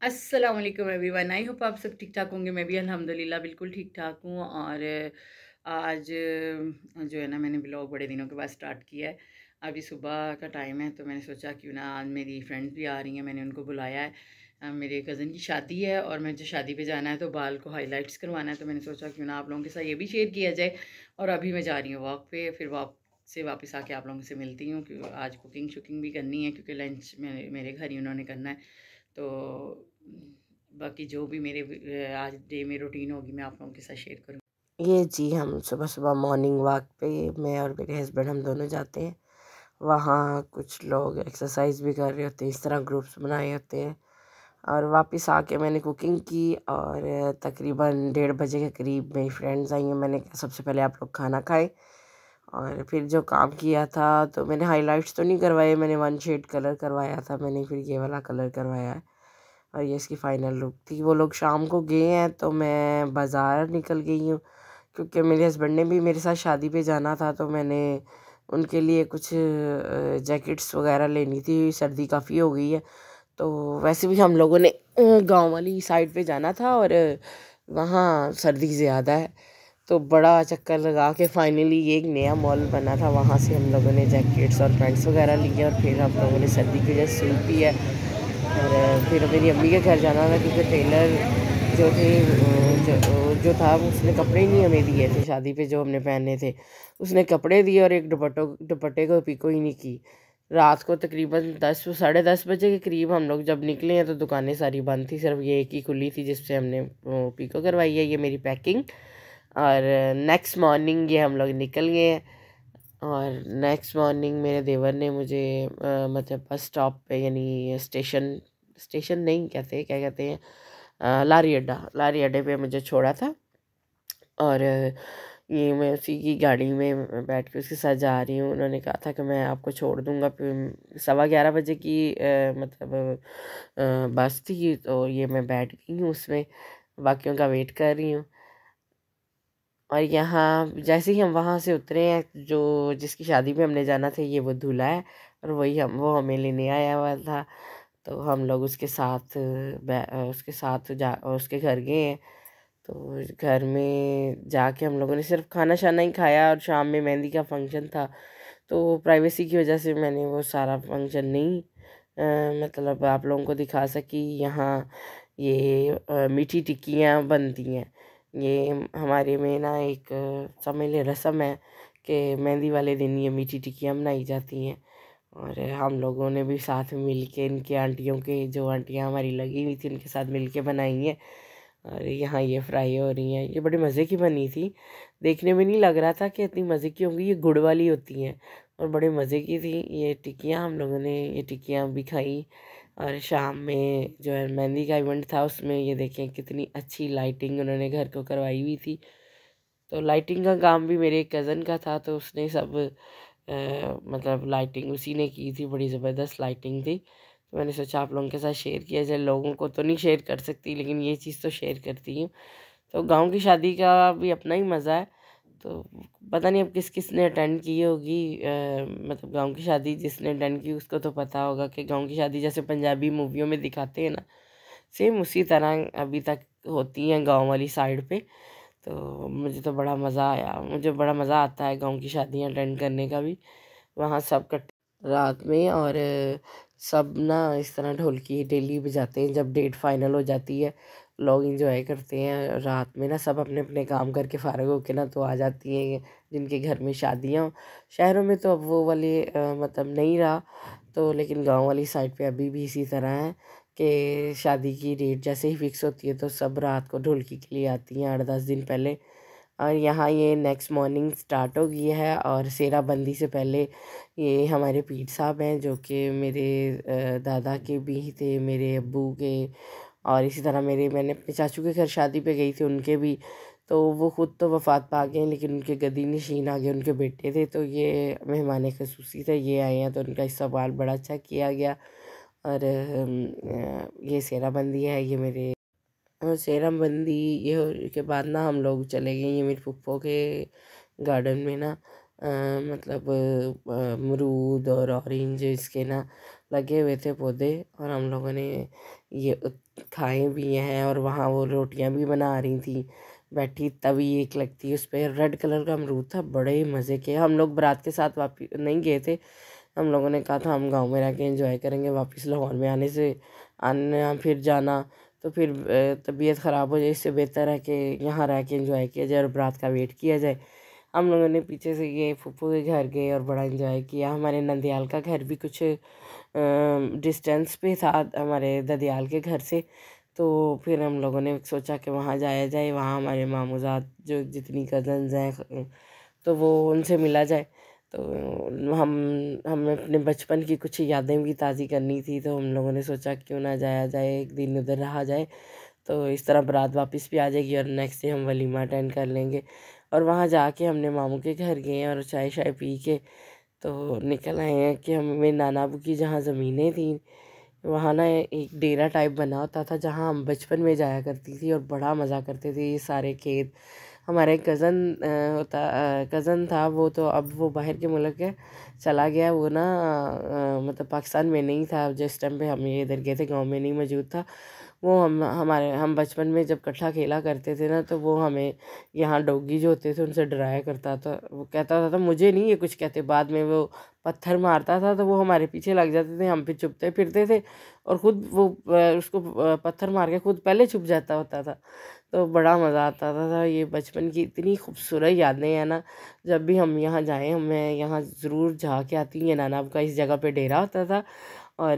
अस्सलाम वालेकुम everyone. I hope आप सब ठीक ठाक होंगे। मैं भी अल्हम्दुलिल्लाह बिल्कुल ठीक ठाक हूँ। और आज जो है ना, मैंने ब्लॉग बड़े दिनों के बाद स्टार्ट किया है। अभी सुबह का टाइम है तो मैंने सोचा क्यों ना, आज मेरी फ्रेंड्स भी आ रही हैं, मैंने उनको बुलाया है। मेरे कज़न की शादी है और मुझे शादी पे जाना है तो बाल को हाईलाइट्स करवाना है, तो मैंने सोचा क्यों ना आप लोगों के साथ ये भी शेयर किया जाए। और अभी मैं जा रही हूँ वॉक पे, फिर वॉक से वापस आके आप लोगों से मिलती हूँ, क्योंकि आज कुकिंग शुकिंग भी करनी है, क्योंकि लंच मेरे घर ही उन्होंने करना है। तो बाकी जो भी मेरे आज डे में रूटीन होगी मैं आप लोगों के साथ शेयर करूँगी। ये जी, हम सुबह-सुबह मॉर्निंग वॉक पे मैं और मेरे हस्बैंड हम दोनों जाते हैं। वहाँ कुछ लोग एक्सरसाइज भी कर रहे होते हैं, इस तरह ग्रुप्स बनाए होते हैं। और वापस आके मैंने कुकिंग की और तकरीबन 1:30 के करीब मेरी फ्रेंड्स आई हैं। मैंने कहा सबसे पहले आप लोग खाना खाएँ। और फिर जो काम किया था तो मैंने हाइलाइट्स तो नहीं करवाए, मैंने वन शेड कलर करवाया था, मैंने फिर ये वाला कलर करवाया है। और ये इसकी फाइनल लुक थी। वो लोग शाम को गए हैं तो मैं बाज़ार निकल गई हूँ, क्योंकि मेरे हस्बैंड ने भी मेरे साथ शादी पे जाना था, तो मैंने उनके लिए कुछ जैकेट्स वगैरह लेनी थी, सर्दी काफ़ी हो गई है। तो वैसे भी हम लोगों ने गांव वाली साइड पे जाना था और वहाँ सर्दी ज़्यादा है, तो बड़ा चक्कर लगा के फाइनली एक नया मॉल बना था, वहाँ से हम लोगों ने जैकेट्स और पैंट्स वगैरह लिए और फिर हम लोगों ने सर्दी की वजह से सूट भी है। और फिर मेरी अम्मी के घर जाना था, क्योंकि टेलर जो थे जो था उसने कपड़े नहीं हमें दिए थे शादी पे जो हमने पहने थे। उसने कपड़े दिए और एक दुपट्टे को पिको ही नहीं की। रात को तकरीबन 10 साढ़े 10 बजे के करीब हम लोग जब निकले हैं तो दुकानें सारी बंद थी, सिर्फ ये एक ही खुली थी जिससे हमने पिको करवाई है। ये मेरी पैकिंग। और नेक्स्ट मॉर्निंग ये हम लोग निकल गए हैं। और नेक्स्ट मॉर्निंग मेरे देवर ने मुझे मतलब बस स्टॉप पे, यानी स्टेशन स्टेशन नहीं कहते, क्या कहते हैं, लारी अड्डे पे मुझे छोड़ा था। और ये मैं उसी की गाड़ी में बैठ के उसके साथ जा रही हूँ। उन्होंने कहा था कि मैं आपको छोड़ दूँगा। फिर 11:15 बजे की मतलब बस थी, तो ये मैं बैठ गई हूँ उसमें, बाकियों का वेट कर रही हूँ। और यहाँ जैसे ही हम वहाँ से उतरे हैं, जो जिसकी शादी में हमने जाना था ये वो दूल्हा है, और वो हमें लेने आया हुआ था। तो हम लोग उसके साथ उसके साथ जा उसके घर गए हैं। तो घर में जाके हम लोगों ने सिर्फ खाना शाना ही खाया, और शाम में मेहंदी का फंक्शन था, तो प्राइवेसी की वजह से मैंने वो सारा फंक्शन नहीं मतलब आप लोगों को दिखा सकी। यहाँ ये मीठी टिक्कियाँ बनती हैं। ये हमारे में ना एक समझ ले रस्म है कि मेहंदी वाले दिन ये मीठी टिक्कियाँ बनाई जाती हैं। और हम लोगों ने भी साथ में मिल के इनके आंटियों के, जो आंटियाँ हमारी लगी हुई थी, उनके साथ मिल के बनाई हैं। और यहाँ ये फ्राई हो रही हैं, ये बड़े मज़े की बनी थी। देखने में नहीं लग रहा था कि इतनी मज़े की होंगी, ये गुड़ वाली होती हैं और बड़े मज़े की थी ये टिक्कियाँ। हम लोगों ने ये टिक्कियाँ भी खाई। और शाम में जो है मेहंदी का इवेंट था, उसमें ये देखें कितनी अच्छी लाइटिंग उन्होंने घर को करवाई हुई थी। तो लाइटिंग का काम भी मेरे कज़न का था, तो उसने सब मतलब लाइटिंग उसी ने की थी, बड़ी ज़बरदस्त लाइटिंग थी। तो मैंने सोचा आप लोगों के साथ शेयर किया जाए। लोगों को तो नहीं शेयर कर सकती, लेकिन ये चीज़ तो शेयर करती हूँ। तो गांव की शादी का भी अपना ही मज़ा है। तो पता नहीं अब किस किस ने अटेंड की होगी, मतलब गांव की शादी जिसने अटेंड की उसको तो पता होगा कि गांव की शादी जैसे पंजाबी मूवियों में दिखाते हैं ना, सेम उसी तरह अभी तक होती हैं गांव वाली साइड पे। तो मुझे तो बड़ा मज़ा आया, मुझे बड़ा मज़ा आता है गांव की शादियां अटेंड करने का भी। वहाँ सब कट्टे रात में, और सब ना इस तरह ढोलकी डेली बजाते हैं। जब डेट फाइनल हो जाती है, लोग इंजॉय करते हैं रात में ना, सब अपने अपने काम करके फारग होके ना तो आ जाती हैं जिनके घर में शादियाँ हो। शहरों में तो अब वो वाले मतलब नहीं रहा, तो लेकिन गांव वाली साइड पे अभी भी इसी तरह है कि शादी की डेट जैसे ही फिक्स होती है तो सब रात को ढोलकी के लिए आती हैं 8-10 दिन पहले। और यहाँ ये नेक्स्ट मॉर्निंग स्टार्ट हो गई है। और सेरा बंदी से पहले ये हमारे पीर साहब हैं, जो कि मेरे दादा के भी थे, मेरे अब्बू के, और इसी तरह मैंने अपने चाचू के घर शादी पे गई थी उनके भी। तो वो ख़ुद तो वफ़ात पा गए हैं, लेकिन उनके गदी नशीन आगे उनके बेटे थे, तो ये मेहमान खसूसी थे, ये आए हैं, तो उनका इस्तकबाल बड़ा अच्छा किया गया। और ये सेरा बंदी है, ये मेरे सेरम बंदी ये होने के बाद ना हम लोग चले गए ये मेरे फूफो के गार्डन में ना, मतलब अमरूद और ऑरेंज इसके ना लगे हुए थे पौधे, और हम लोगों ने ये खाए भी हैं। और वहाँ वो रोटियां भी बना रही थी, बैठी तवी एक लगती है, उस पर रेड कलर का अमरूद था, बड़े मज़े के। हम लोग बारात के साथ वापिस नहीं गए थे, हम लोगों ने कहा था हम गांव में रह के एंजॉय करेंगे, वापस लाहौर में आना फिर जाना तो फिर तबीयत ख़राब हो जाए, इससे बेहतर है कि यहाँ रह के एंजॉय किया जाए और बारात का वेट किया जाए। हम लोगों ने पीछे से ये फूफू के घर गए और बड़ा एंजॉय किया। हमारे नंदियाल का घर भी कुछ डिस्टेंस पे था हमारे ददियाल के घर से, तो फिर हम लोगों ने सोचा कि वहाँ जाया जाए। वहाँ हमारे मामूज़ाद जो जितनी कज़न्स हैं तो वो उनसे मिला जाए। तो हमें अपने बचपन की कुछ यादें भी ताज़ी करनी थी, तो हम लोगों ने सोचा क्यों ना जाया जाए, एक दिन उधर रहा जाए, तो इस तरह बारात वापस भी आ जाएगी और नेक्स्ट डे हम वलीमा अटेंड कर लेंगे। और वहाँ जाके हमने मामू के घर गए और चाय शाय पी के तो निकल आए हैं कि हमें नाना अबू की जहाँ ज़मीनें थी वहाँ ना एक डेरा टाइप बना होता था, जहाँ हम बचपन में जाया करती थी और बड़ा मज़ा करते थे। ये सारे खेत हमारे कज़न था, वो तो अब वो बाहर के मुल्क है, चला गया। वो ना मतलब पाकिस्तान में नहीं था जिस टाइम पे हम ये इधर गए थे, गांव में नहीं मौजूद था वो। हम बचपन में जब इकट्ठा खेला करते थे ना, तो वो हमें यहाँ डॉगी जो होते थे उनसे डराया करता था। वो कहता था मुझे नहीं ये कुछ कहते, बाद में वो पत्थर मारता था तो वो हमारे पीछे लग जाते थे, हम फिर छुपते फिरते थे और ख़ुद वो उसको पत्थर मार के खुद पहले छुप जाता होता था। तो बड़ा मज़ा आता था। ये बचपन की इतनी खूबसूरत यादें हैं ना, जब भी हम यहाँ जाएँ मैं यहाँ ज़रूर जा के आती हूँ। ये नाना का इस जगह पे डेरा होता था और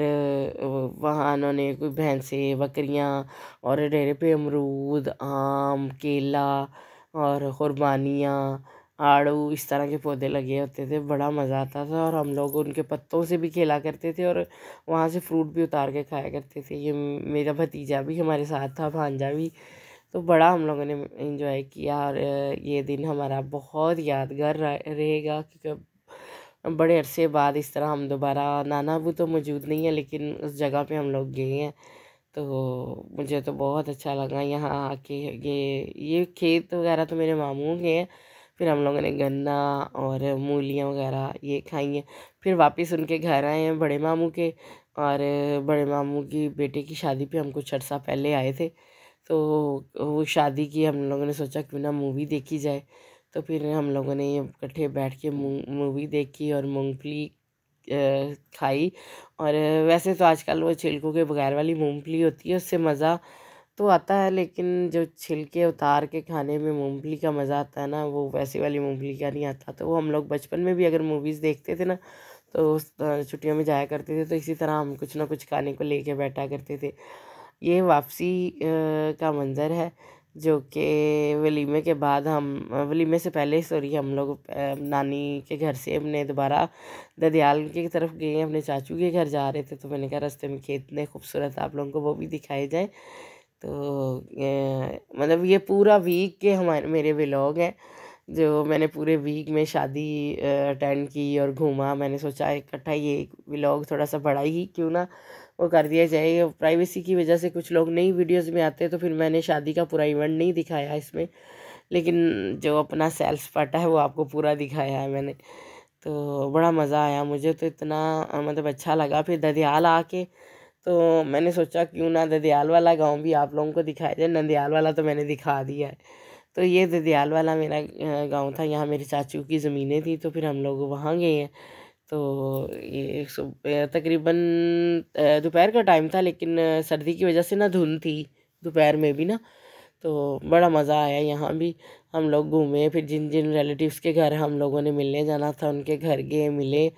वहाँ उन्होंने कोई भैंसें बकरियाँ और डेरे पे अमरूद आम केला और कुरबानियाँ आड़ू इस तरह के पौधे लगे होते थे, बड़ा मज़ा आता था। और हम लोग उनके पत्तों से भी खेला करते थे और वहाँ से फ्रूट भी उतार के खाया करते थे। ये मेरा भतीजा भी हमारे साथ था, भांजा भी। तो बड़ा हम लोगों ने एंजॉय किया और ये दिन हमारा बहुत यादगार रहेगा, क्योंकि बड़े अरसे बाद इस तरह हम दोबारा, नाना वो तो मौजूद नहीं है लेकिन उस जगह पे हम लोग गए हैं। तो मुझे तो बहुत अच्छा लगा यहाँ आके। ये खेत वगैरह तो मेरे मामू के हैं। फिर हम लोगों ने गन्ना और मूलियाँ वगैरह ये खाई हैं। फिर वापस उनके घर आए हैं बड़े मामू के, और बड़े मामू की बेटे की शादी पे हम कुछ अर्सा पहले आए थे। तो वो शादी की हम लोगों ने सोचा क्यों ना मूवी देखी जाए, तो फिर हम लोगों ने ये इकट्ठे बैठ के मूवी देखी और मूंगफली खाई। और वैसे तो आजकल वो छिलकों के बगैर वाली मूंगफली होती है, उससे मज़ा तो आता है, लेकिन जो छिलके उतार के खाने में मूंगफली का मज़ा आता है ना, वो वैसी वाली मूंगफली का नहीं आता। तो वो हम लोग बचपन में भी अगर मूवीज़ देखते थे ना, तो छुट्टियों में जाया करते थे, तो इसी तरह हम कुछ ना कुछ खाने को लेके बैठा करते थे। ये वापसी का मंज़र है जो कि वलीमे के बाद वलीमे से पहले सॉरी हम लोग नानी के घर से अपने दोबारा ददियाल की तरफ गए, अपने चाचू के घर जा रहे थे। तो मैंने कहा रास्ते में खेत इतने खूबसूरत आप लोगों को वो भी दिखाए जाए। तो मतलब ये पूरा वीक के हमारे मेरे व्लॉग हैं, जो मैंने पूरे वीक में शादी अटेंड की और घूमा। मैंने सोचा इकट्ठा ये व्लॉग थोड़ा सा बड़ा ही क्यों ना वो कर दिया जाए। प्राइवेसी की वजह से कुछ लोग नई वीडियोस में आते हैं, तो फिर मैंने शादी का पूरा इवेंट नहीं दिखाया इसमें, लेकिन जो अपना सेल्स पार्ट है वो आपको पूरा दिखाया है मैंने। तो बड़ा मज़ा आया मुझे, तो इतना मतलब अच्छा लगा। फिर ददियाल आके तो मैंने सोचा क्यों ना ददियाल वाला गांव भी आप लोगों को दिखाया जाए। नंदियाल वाला तो मैंने दिखा दिया है। तो ये ददियाल वाला मेरा गांव था, यहाँ मेरे चाचू की ज़मीनें थी, तो फिर हम लोग वहाँ गए हैं। तो ये तकरीबन दोपहर का टाइम था, लेकिन सर्दी की वजह से ना धुंध थी दोपहर में भी ना, तो बड़ा मज़ा आया। यहाँ भी हम लोग घूमे, फिर जिन जिन रिलेटिव्स के घर हम लोगों ने मिलने जाना था उनके घर गए मिले।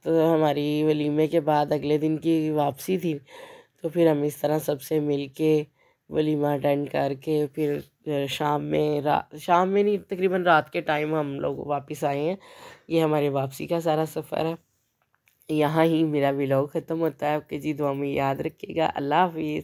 तो हमारी वलीमे के बाद अगले दिन की वापसी थी, तो फिर हम इस तरह सबसे मिल के वलीमा अटेंड करके फिर शाम में नहीं तकरीबन रात के टाइम हम लोग वापस आए हैं। ये हमारे वापसी का सारा सफ़र है। यहाँ ही मेरा व्लॉग ख़त्म होता है। आपके जी दुआ में याद रखिएगा। अल्लाह हाफिज़।